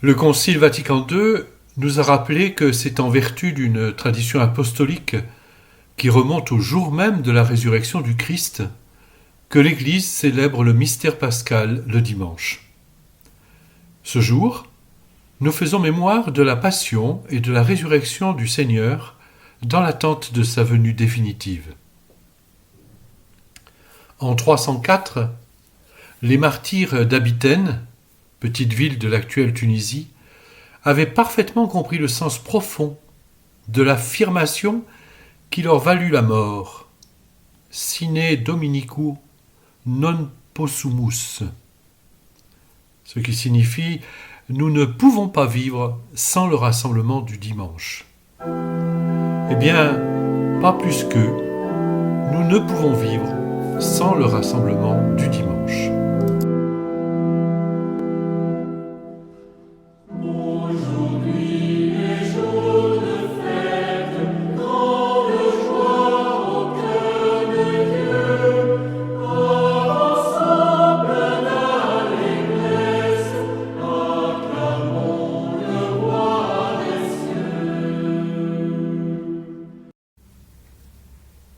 Le Concile Vatican II nous a rappelé que c'est en vertu d'une tradition apostolique qui remonte au jour même de la résurrection du Christ que l'Église célèbre le mystère pascal le dimanche. Ce jour, nous faisons mémoire de la passion et de la résurrection du Seigneur dans l'attente de sa venue définitive. En 304, les martyrs d'Abythène, petite ville de l'actuelle Tunisie, avaient parfaitement compris le sens profond de l'affirmation qui leur valut la mort. Sine Dominicu non possumus, ce qui signifie « nous ne pouvons pas vivre sans le rassemblement du dimanche ». Eh bien, pas plus que nous ne pouvons vivre sans le rassemblement du dimanche.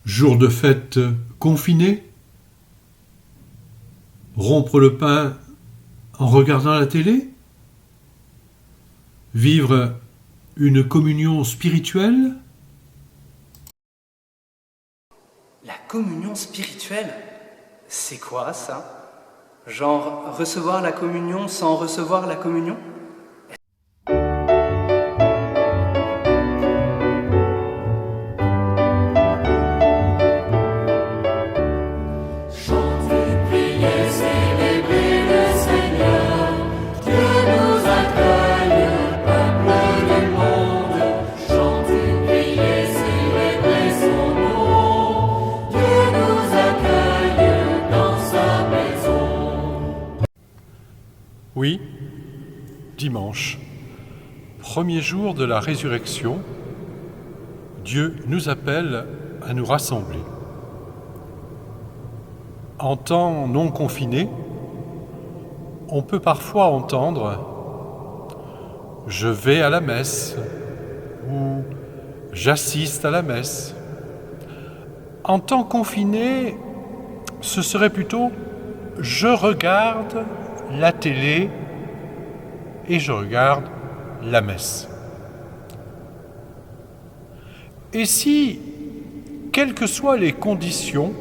Jour de fête confiné, rompre le pain en regardant la télé, vivre une communion spirituelle. La communion spirituelle, c'est quoi ça? Genre recevoir la communion sans recevoir la communion? Oui, dimanche, premier jour de la résurrection, Dieu nous appelle à nous rassembler. En temps non confiné, on peut parfois entendre « je vais à la messe » ou « j'assiste à la messe ». En temps confiné, ce serait plutôt « je regarde la télé et je regarde la messe ». Et si, quelles que soient les conditions,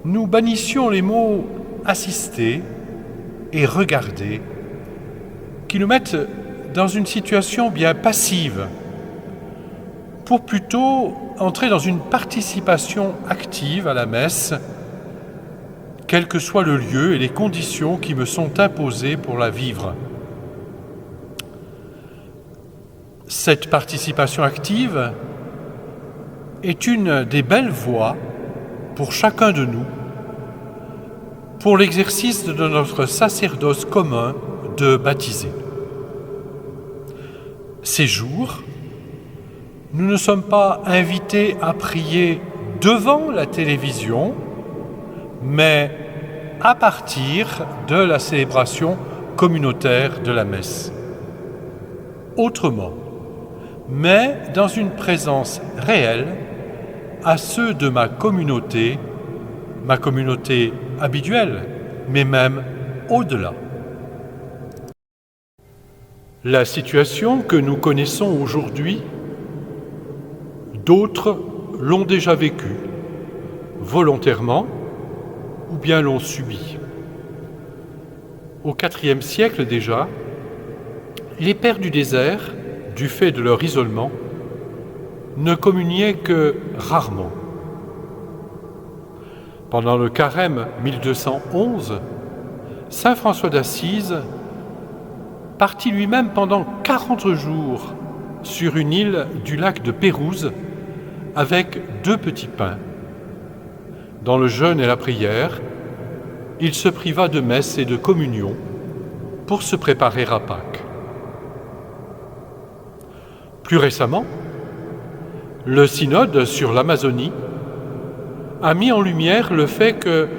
nous bannissions les mots « assister » et « regarder », qui nous mettent dans une situation bien passive, pour plutôt entrer dans une participation active à la messe, quel que soit le lieu et les conditions qui me sont imposées pour la vivre. Cette participation active est une des belles voies pour chacun de nous, pour l'exercice de notre sacerdoce commun de baptiser. Ces jours, nous ne sommes pas invités à prier devant la télévision, mais à partir de la célébration communautaire de la messe. Autrement, mais dans une présence réelle à ceux de ma communauté habituelle, mais même au-delà. La situation que nous connaissons aujourd'hui, d'autres l'ont déjà vécue, volontairement ou bien l'ont subi. Au IVe siècle déjà, les pères du désert, du fait de leur isolement, ne communiaient que rarement. Pendant le carême 1211, saint François d'Assise partit lui-même pendant 40 jours sur une île du lac de Pérouse avec 2 petits pains. Dans le jeûne et la prière, il se priva de messe et de communion pour se préparer à Pâques. Plus récemment, le synode sur l'Amazonie a mis en lumière le fait que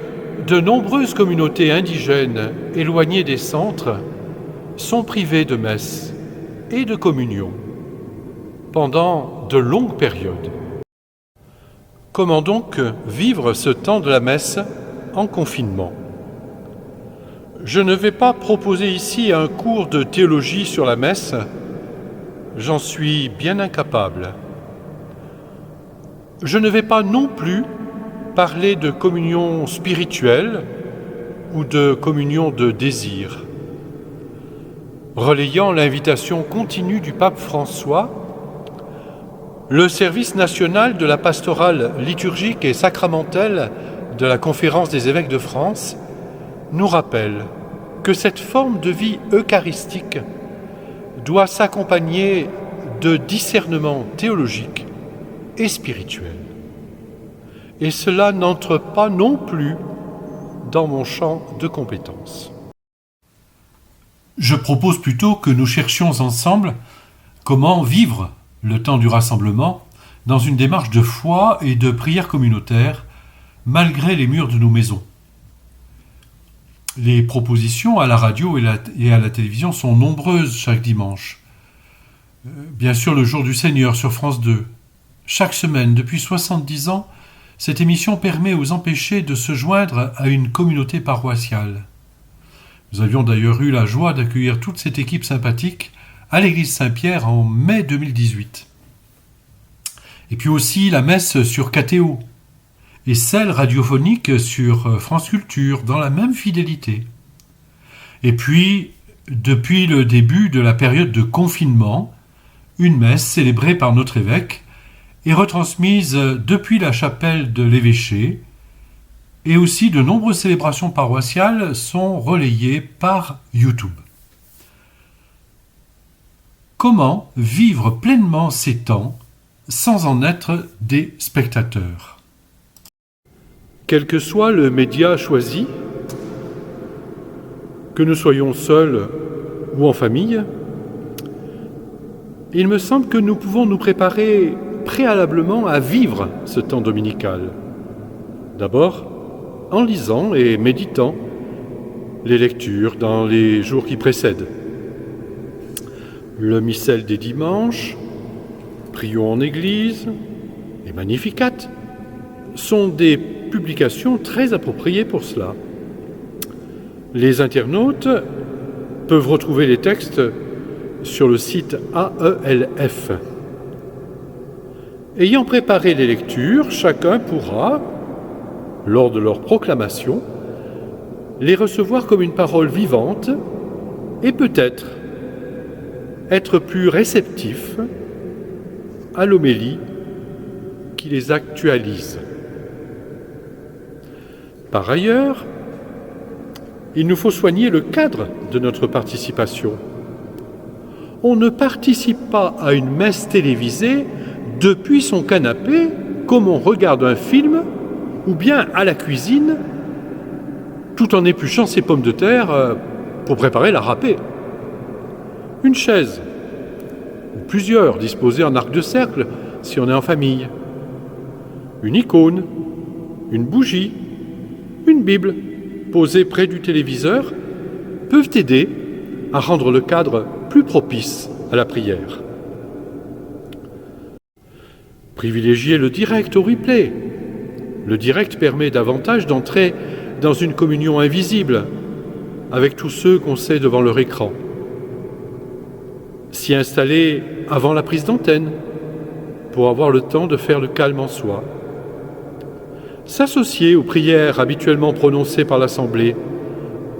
de nombreuses communautés indigènes éloignées des centres sont privés de messe et de communion pendant de longues périodes. Comment donc vivre ce temps de la messe en confinement ? Je ne vais pas proposer ici un cours de théologie sur la messe, j'en suis bien incapable. Je ne vais pas non plus parler de communion spirituelle ou de communion de désir. Relayant l'invitation continue du pape François, le service national de la pastorale liturgique et sacramentelle de la Conférence des évêques de France nous rappelle que cette forme de vie eucharistique doit s'accompagner de discernement théologique et spirituel. Et cela n'entre pas non plus dans mon champ de compétences. Je propose plutôt que nous cherchions ensemble comment vivre le temps du rassemblement dans une démarche de foi et de prière communautaire malgré les murs de nos maisons. Les propositions à la radio et à la télévision sont nombreuses chaque dimanche. Bien sûr, le Jour du Seigneur sur France 2. Chaque semaine, depuis 70 ans, cette émission permet aux empêchés de se joindre à une communauté paroissiale. Nous avions d'ailleurs eu la joie d'accueillir toute cette équipe sympathique à l'église Saint-Pierre en mai 2018. Et puis aussi la messe sur KTO et celle radiophonique sur France Culture dans la même fidélité. Et puis, depuis le début de la période de confinement, une messe célébrée par notre évêque est retransmise depuis la chapelle de l'évêché et aussi de nombreuses célébrations paroissiales sont relayées par YouTube. Comment vivre pleinement ces temps sans en être des spectateurs ? Quel que soit le média choisi, que nous soyons seuls ou en famille, il me semble que nous pouvons nous préparer préalablement à vivre ce temps dominical. D'abord, en lisant et méditant les lectures dans les jours qui précèdent. Le missel des dimanches, prions en église, et Magnificat sont des publications très appropriées pour cela. Les internautes peuvent retrouver les textes sur le site AELF. Ayant préparé les lectures, chacun pourra, lors de leur proclamation, les recevoir comme une parole vivante et peut-être être plus réceptif à l'homélie qui les actualise. Par ailleurs, il nous faut soigner le cadre de notre participation. On ne participe pas à une messe télévisée depuis son canapé comme on regarde un film ou bien à la cuisine tout en épluchant ses pommes de terre pour préparer la râpée. Une chaise, ou plusieurs disposées en arc de cercle si on est en famille, une icône, une bougie, une Bible posée près du téléviseur peuvent aider à rendre le cadre plus propice à la prière. Privilégier le direct au replay. Le direct permet davantage d'entrer dans une communion invisible avec tous ceux qu'on sait devant leur écran. S'y installer avant la prise d'antenne pour avoir le temps de faire le calme en soi. S'associer aux prières habituellement prononcées par l'Assemblée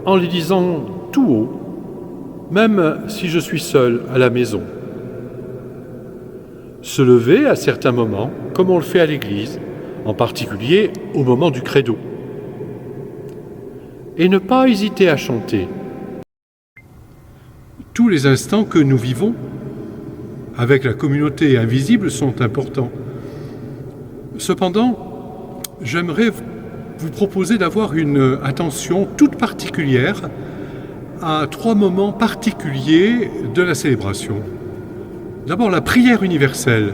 en les disant tout haut, même si je suis seul à la maison. Se lever à certains moments, comme on le fait à l'église, en particulier au moment du credo. Et ne pas hésiter à chanter. Tous les instants que nous vivons avec la communauté invisible sont importants. Cependant, j'aimerais vous proposer d'avoir une attention toute particulière à 3 moments particuliers de la célébration. D'abord, la prière universelle.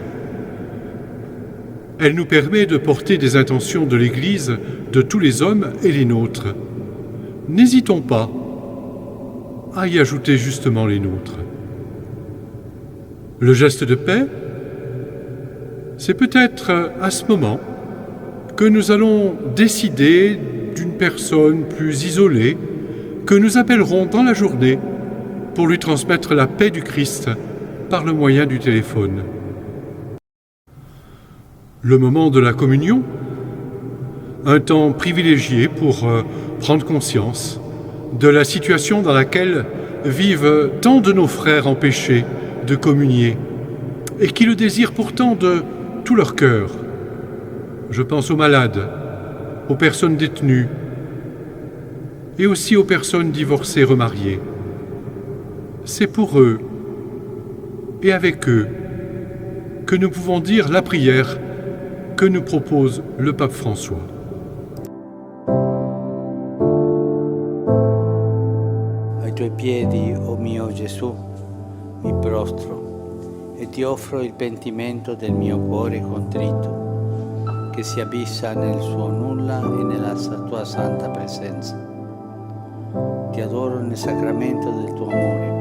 Elle nous permet de porter des intentions de l'Église, de tous les hommes et les nôtres. N'hésitons pas à y ajouter justement les nôtres. Le geste de paix, c'est peut-être à ce moment que nous allons décider d'une personne plus isolée que nous appellerons dans la journée pour lui transmettre la paix du Christ par le moyen du téléphone. Le moment de la communion, un temps privilégié pour prendre conscience de la situation dans laquelle vivent tant de nos frères empêchés de communier et qui le désirent pourtant de tout leur cœur. Je pense aux malades, aux personnes détenues et aussi aux personnes divorcées remariées. C'est pour eux et avec eux que nous pouvons dire la prière que nous propose le pape François. Ai tuoi piedi, o mio Gesù, mi prostro e ti offro il pentimento del mio cuore contrito, che si abissa nel suo nulla e nella tua santa presenza. Ti adoro nel sacramento del tuo amore.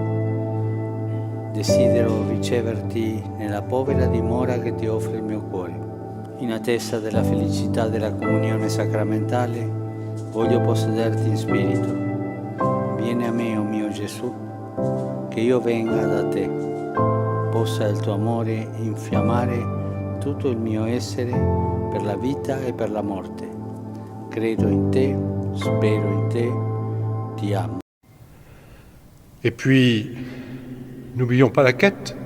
Desidero riceverti nella povera dimora che ti offre il mio cuore. In attesa della felicità della comunione sacramentale, voglio possederti in spirito. Vieni a me, o mio Gesù, che io venga da te. Possa il tuo amore infiammare tutto il mio essere per la vita e per la morte. Credo in te, spero in te, ti amo. Et puis, n'oublions pas la quête.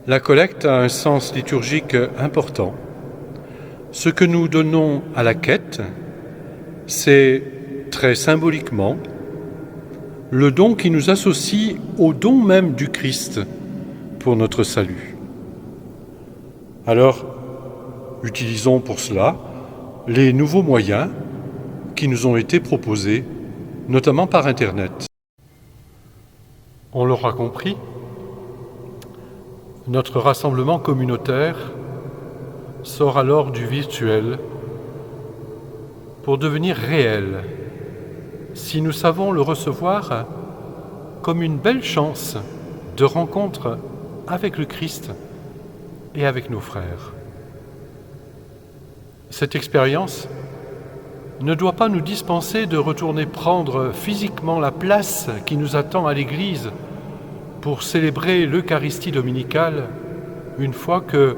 La collecte a un sens liturgique important. Ce que nous donnons à la quête, c'est très symboliquement le don qui nous associe au don même du Christ pour notre salut. Alors, utilisons pour cela les nouveaux moyens qui nous ont été proposés, notamment par Internet. On l'aura compris, notre rassemblement communautaire sort alors du virtuel pour devenir réel, si nous savons le recevoir comme une belle chance de rencontre avec le Christ et avec nos frères. Cette expérience ne doit pas nous dispenser de retourner prendre physiquement la place qui nous attend à l'Église pour célébrer l'Eucharistie dominicale une fois que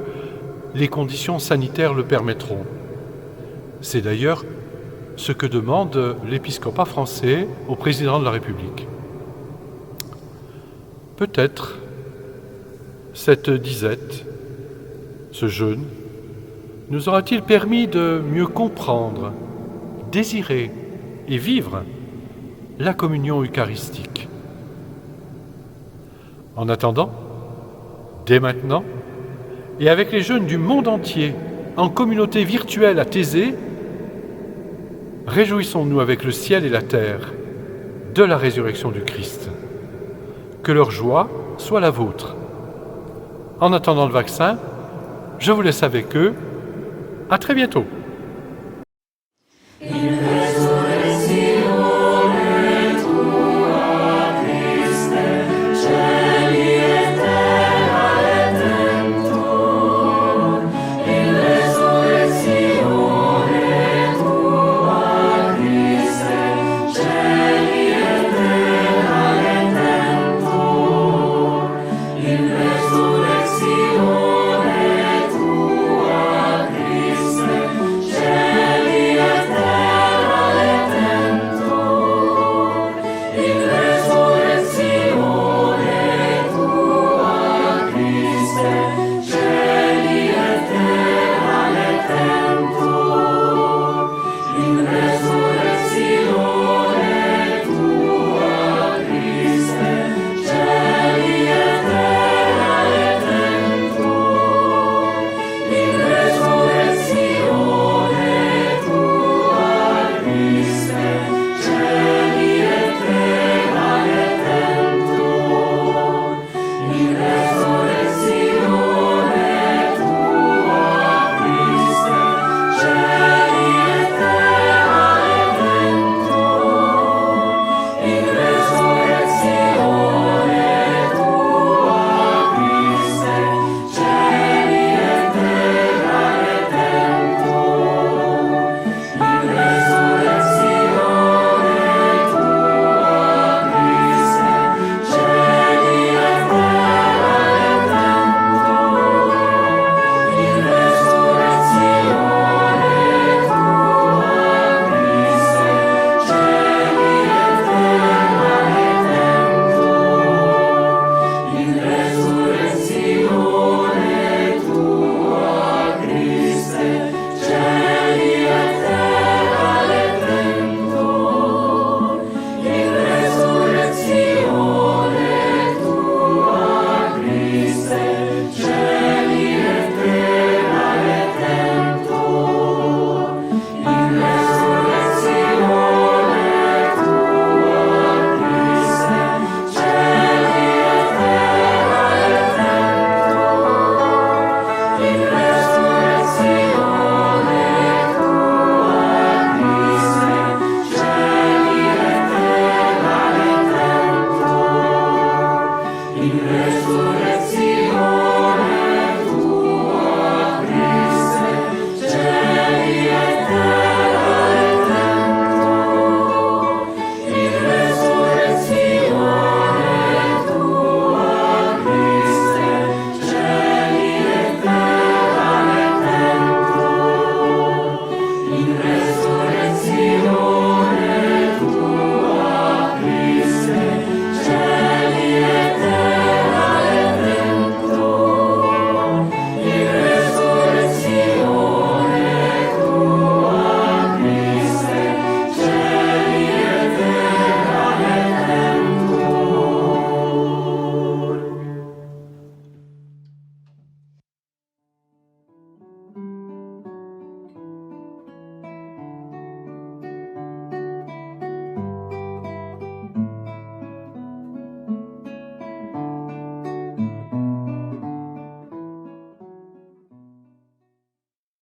les conditions sanitaires le permettront. C'est d'ailleurs ce que demande l'épiscopat français au président de la République. Peut-être cette disette, ce jeûne, nous aura-t-il permis de mieux comprendre, désirer et vivre la communion eucharistique. En attendant, dès maintenant, et avec les jeunes du monde entier, en communauté virtuelle à Thésée, réjouissons-nous avec le ciel et la terre de la résurrection du Christ. Que leur joie soit la vôtre. En attendant le vaccin, je vous laisse avec eux. À très bientôt.